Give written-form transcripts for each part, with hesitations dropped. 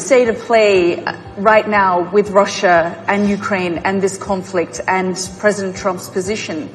state of play right now with Russia and Ukraine and this conflict and President Trump's position,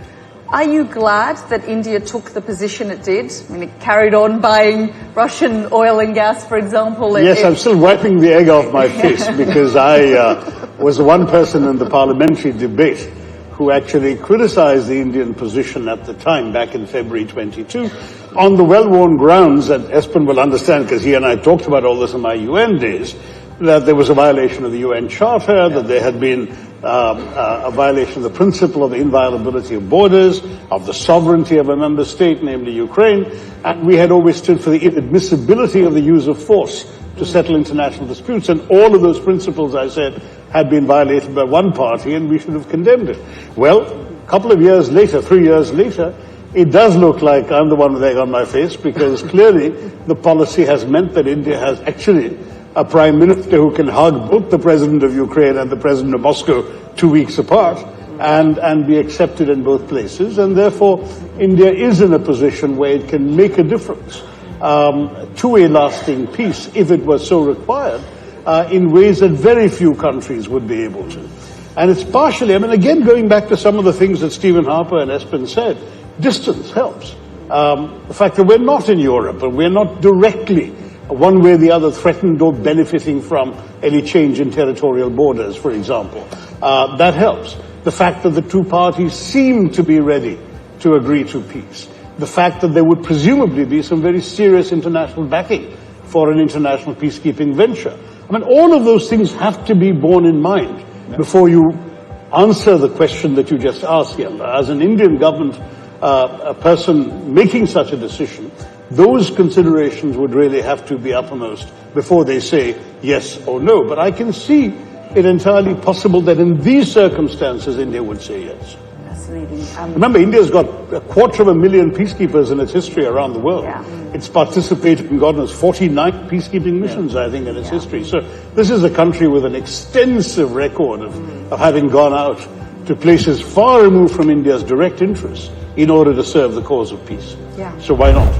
are you glad that India took the position it did? I mean, it carried on buying Russian oil and gas, for example. Yes, I'm still wiping the egg off my face because I was the one person in the parliamentary debate who actually criticized the Indian position at the time, back in February 22, on the well-worn grounds that Espen will understand, because he and I talked about all this in my UN days, that there was a violation of the UN Charter, that there had been a violation of the principle of the inviolability of borders, of the sovereignty of a member state, namely Ukraine, and we had always stood for the inadmissibility of the use of force to settle international disputes, and all of those principles, I said, had been violated by one party, and we should have condemned it. Well, a couple of years later, 3 years later, it does look like I'm the one with egg on my face, because clearly the policy has meant that India has actually a prime minister who can hug both the president of Ukraine and the president of Moscow 2 weeks apart and be accepted in both places. And therefore, India is in a position where it can make a difference to a lasting peace, if it was so required, in ways that very few countries would be able to. And it's partially, I mean, again, going back to some of the things that Stephen Harper and Espen said, distance helps. The fact that we're not in Europe and we're not directly one way or the other threatened or benefiting from any change in territorial borders, for example. That helps. The fact that the two parties seem to be ready to agree to peace. The fact that there would presumably be some very serious international backing for an international peacekeeping venture. I mean, all of those things have to be borne in mind before you answer the question that you just asked, Yella. As an Indian government a person making such a decision, those considerations would really have to be uppermost before they say yes or no. But I can see it entirely possible that in these circumstances, India would say yes. Fascinating. Remember, India's got 250,000 peacekeepers in its history around the world. Yeah. It's participated in, God knows, 49 peacekeeping missions, I think, in its history. So this is a country with an extensive record of having gone out to places far removed from India's direct interests in order to serve the cause of peace. Yeah. So why not?